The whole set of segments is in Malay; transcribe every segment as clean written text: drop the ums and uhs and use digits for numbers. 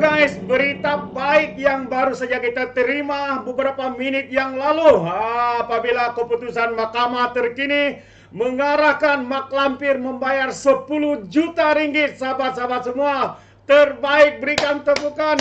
guys, berita baik yang baru saja kita terima beberapa menit yang lalu. Apabila keputusan mahkamah terkini mengarahkan Mak Lampir membayar 10 juta ringgit. Sahabat-sahabat semua, terbaik, berikan tepukan.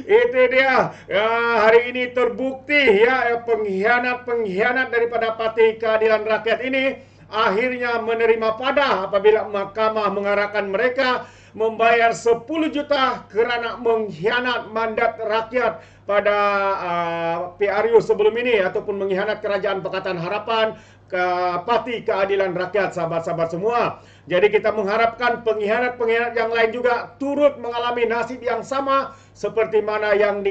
Itu dia. Ya, hari ini terbukti ya pengkhianat daripada Parti Keadilan Rakyat ini akhirnya menerima padah apabila mahkamah mengarahkan mereka membayar 10 juta kerana mengkhianat mandat rakyat pada PRU sebelum ini ataupun mengkhianat Kerajaan Pakatan Harapan ke Parti Keadilan Rakyat, sahabat-sahabat semua. Jadi kita mengharapkan pengkhianat-pengkhianat yang lain juga turut mengalami nasib yang sama seperti mana yang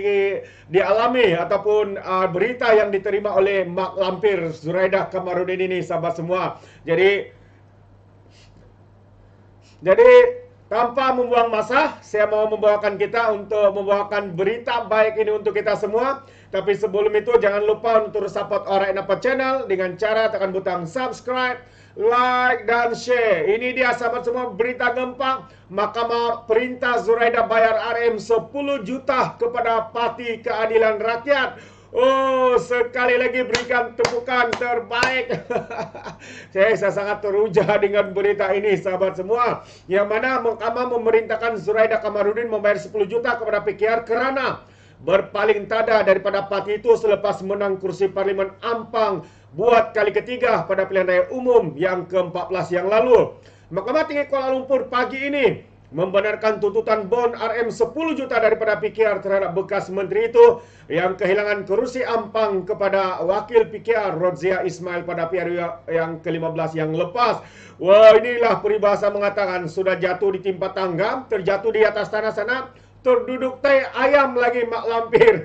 dialami ataupun berita yang diterima oleh Mak Lampir Zuraidah Kamarudin ini, sahabat semua. Jadi tanpa membuang masa, saya mau membawakan kita untuk membawakan berita baik ini untuk kita semua. Tapi sebelum itu, jangan lupa untuk support Alright Napa Channel dengan cara tekan butang subscribe, like, dan share. Ini dia, sahabat semua, berita gempang. Mahkamah perintah Zuraidah bayar RM 10 juta kepada Parti Keadilan Rakyat. Oh, sekali lagi berikan tepukan terbaik. Saya sangat teruja dengan berita ini, sahabat semua. Yang mana mahkamah memerintahkan Zuraidah Kamarudin membayar 10 juta kepada PKR kerana berpaling tada daripada parti itu selepas menang kursi Parlimen Ampang buat kali ketiga pada pilihan raya umum yang ke-14 yang lalu. Mahkamah Tinggi Kuala Lumpur pagi ini membenarkan tuntutan bon RM 10 juta daripada PKR terhadap bekas menteri itu yang kehilangan kerusi Ampang kepada wakil PKR Rodzia Ismail pada PRU yang ke-15 yang lepas. Wah, inilah peribahasa mengatakan sudah jatuh di timpa tangga, terjatuh di atas tanah sana, terduduk tai ayam lagi Mak Lampir.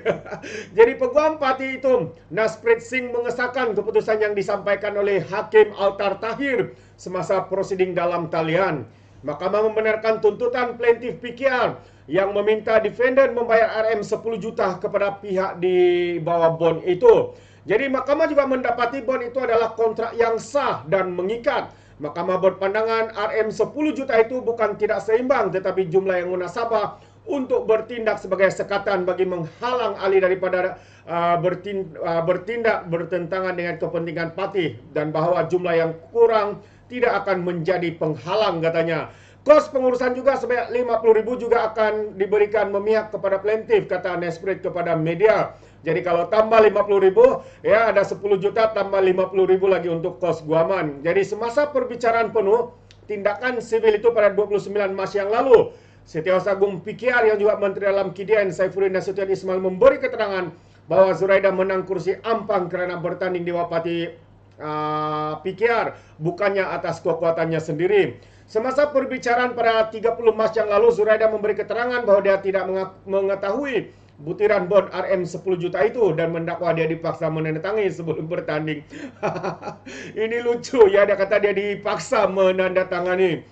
Jadi peguam parti itu, Nasprit Singh, mengesahkan keputusan yang disampaikan oleh Hakim Altar Tahir semasa prosiding dalam talian. Mahkamah membenarkan tuntutan plaintiff PKR yang meminta defendant membayar RM 10 juta kepada pihak di bawah bon itu. Jadi mahkamah juga mendapati bon itu adalah kontrak yang sah dan mengikat. Mahkamah berpandangan RM 10 juta itu bukan tidak seimbang tetapi jumlah yang munasabah untuk bertindak sebagai sekatan bagi menghalang alih daripada bertindak bertentangan dengan kepentingan parti dan bahawa jumlah yang kurang tidak akan menjadi penghalang, katanya. Kos pengurusan juga sebanyak 50,000 juga akan diberikan memihak kepada plaintiff, kata Nasprit kepada media. Jadi kalau tambah 50,000, ya ada 10 juta tambah 50,000 lagi untuk kos guaman. Jadi semasa perbicaraan penuh tindakan sivil itu pada 29 Mac yang lalu, Setiausaha Agung PKR yang juga Menteri Dalam KDN Saifuddin Nasution Ismail memberi keterangan bahawa Zuraidah menang kursi Ampang kerana bertanding di bawah parti PKR, bukannya atas kekuatannya sendiri. Semasa perbicaraan pada 30 Mac yang lalu, Zuraidah memberi keterangan bahawa dia tidak mengetahui butiran bon RM 10 juta itu dan mendakwa dia dipaksa menandatangani sebelum bertanding. Ini lucu ya, dia kata dia dipaksa menandatangani.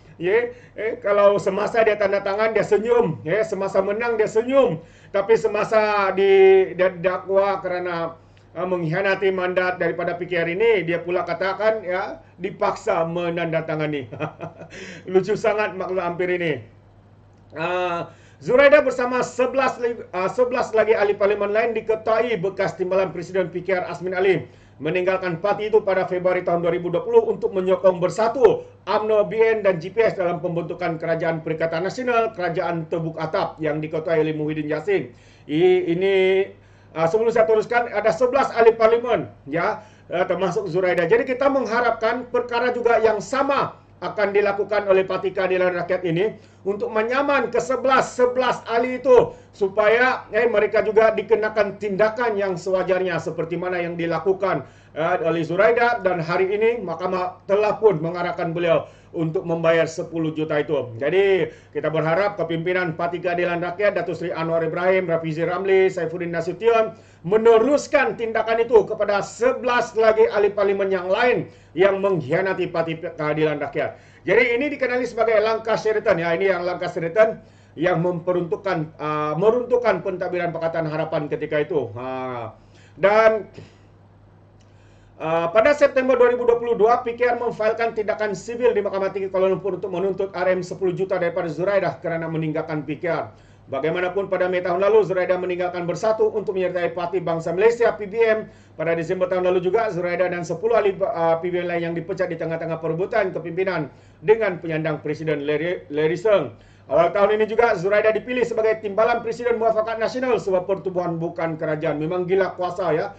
Kalau semasa dia tanda tangan dia senyum, semasa menang dia senyum, tapi semasa didakwa kerana mengkhianati mandat daripada PKR ini, dia pula katakan ya dipaksa menandatangani. Lucu sangat Mak Lampir ini. Zuraidah bersama 11 lagi ahli parlimen lain diketahui bekas timbalan Presiden PKR Azmin Ali meninggalkan parti itu pada Februari tahun 2020 untuk menyokong bersatu UMNO, BN dan GPS dalam pembentukan Kerajaan Perikatan Nasional Kerajaan Tebuk Atap yang diketuai oleh Muhyiddin Yassin. Ini sebelum saya teruskan, ada 11 ahli parlimen ya, termasuk Zuraidah. Jadi kita mengharapkan perkara juga yang sama akan dilakukan oleh Parti Keadilan Rakyat ini untuk menyaman ke 11 ahli itu supaya mereka juga dikenakan tindakan yang sewajarnya seperti mana yang dilakukan oleh Zuraidah, dan hari ini mahkamah telah pun mengarahkan beliau untuk membayar 10 juta itu. Jadi kita berharap kepimpinan Parti Keadilan Rakyat Datuk Seri Anwar Ibrahim, Rafizi Ramli, Saifuddin Nasution meneruskan tindakan itu kepada 11 lagi ahli parlimen yang lain yang mengkhianati Parti Keadilan Rakyat. Jadi ini dikenali sebagai langkah Sheraton ya, ini yang langkah Sheraton yang meruntuhkan pentadbiran Pakatan Harapan ketika itu. Dan Pada September 2022, PKR memfailkan tindakan sibil di Mahkamah Tinggi Kuala Lumpur untuk menuntut RM 10 juta daripada Zuraidah kerana meninggalkan PKR. Bagaimanapun pada Mei tahun lalu, Zuraidah meninggalkan Bersatu untuk menyertai Parti Bangsa Malaysia (PBM). Pada Disember tahun lalu juga, Zuraidah dan 10 ahli PBM lain yang dipecat di tengah-tengah perebutan kepimpinan dengan penyandang Presiden Larry Seng. Awal tahun ini juga, Zuraidah dipilih sebagai timbalan Presiden Muafakat Nasional sebuah pertubuhan bukan kerajaan. Memang gila kuasa ya.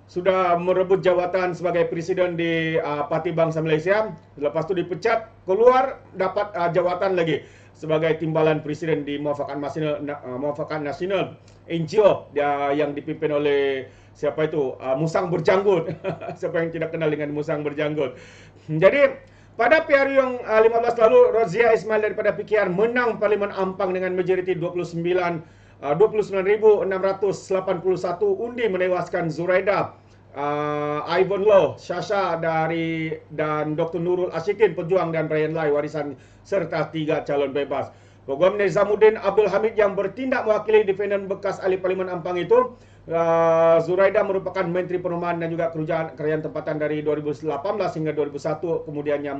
Sudah merebut jawatan sebagai presiden di Parti Bangsa Malaysia. Lepas tu dipecat, keluar dapat jawatan lagi sebagai timbalan presiden di Muafakat Nasional NGO yang dipimpin oleh siapa itu? Musang Berjanggut. Siapa yang tidak kenal dengan Musang Berjanggut? Jadi pada PRU yang 15 lalu, Rozia Ismail daripada PKR menang Parlimen Ampang dengan majoriti 29,681 undi menewaskan Zuraidah, Ivan Loh, Shasha dan Dr. Nurul Ashikin pejuang dan Brian Lai warisan serta 3 calon bebas. Program Nizamuddin Abdul Hamid yang bertindak mewakili defendant bekas ahli Parlimen Ampang itu, Zuraidah merupakan Menteri Perumahan dan juga Kerajaan Tempatan dari 2018 hingga 2001, kemudiannya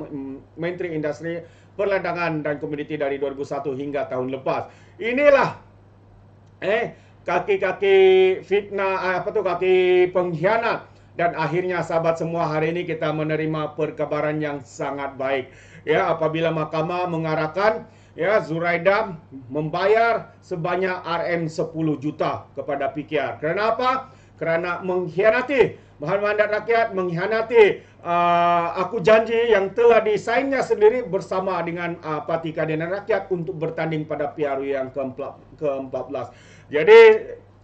Menteri Industri, Perlandangan dan Komuniti dari 2001 hingga tahun lepas. Inilah kaki-kaki fitnah, kaki pengkhianat. Dan akhirnya sahabat semua, hari ini kita menerima perkabaran yang sangat baik. Ya, apabila mahkamah mengarahkan Zuraidah membayar sebanyak RM 10 juta kepada PKR. Kerana apa? Kerana mengkhianati bahan mandat rakyat, mengkhianati aku janji yang telah disainnya sendiri bersama dengan Parti Keadilan Rakyat untuk bertanding pada PRU yang ke-14. Jadi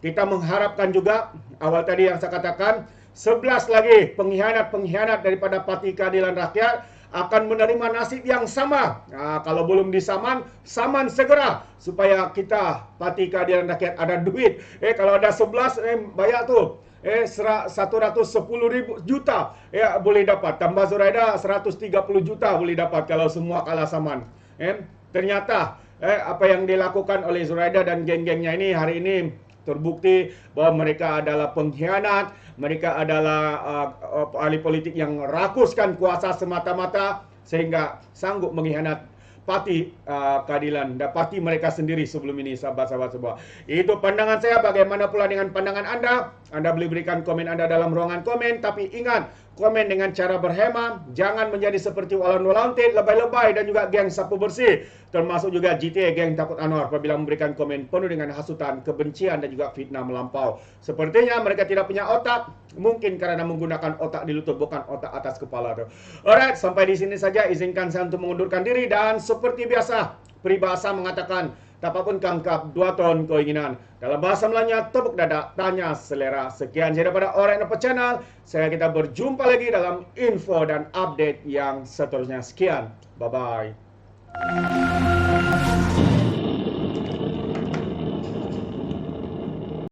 kita mengharapkan juga, awal tadi yang saya katakan, 11 lagi pengkhianat daripada Parti Keadilan Rakyat akan menerima nasib yang sama. Kalau belum disaman, saman segera supaya kita Parti Keadilan Rakyat ada duit. Kalau ada 11 bayar tu 110 juta boleh dapat. Tambah Zuraidah 130 juta boleh dapat kalau semua kalah saman. Ternyata apa yang dilakukan oleh Zuraidah dan geng-gengnya ini hari ini terbukti bahawa mereka adalah pengkhianat, mereka adalah ahli politik yang rakuskan kuasa semata-mata sehingga sanggup mengkhianat parti keadilan dan parti mereka sendiri sebelum ini, sahabat-sahabat semua. Itu pandangan saya. Bagaimana pula dengan pandangan anda? Anda boleh berikan komen anda dalam ruangan komen, tapi ingat, komen dengan cara berhemah, jangan menjadi seperti Walan Walantit, lebay-lebay dan juga geng sapu bersih, termasuk juga GTA geng Takut Anwar apabila memberikan komen penuh dengan hasutan, kebencian dan juga fitnah melampau. Sepertinya mereka tidak punya otak, mungkin karena menggunakan otak di lutut bukan otak atas kepala tu. Alright, sampai di sini saja. Izinkan saya untuk mengundurkan diri dan seperti biasa, peribahasa mengatakan tapapun kangkap 2 ton keinginan. Dalam bahasa Melayunya, tepuk dada, tanya selera. Sekian saya daripada Alright Nampak Channel. Kita berjumpa lagi dalam info dan update yang seterusnya. Sekian. Bye-bye.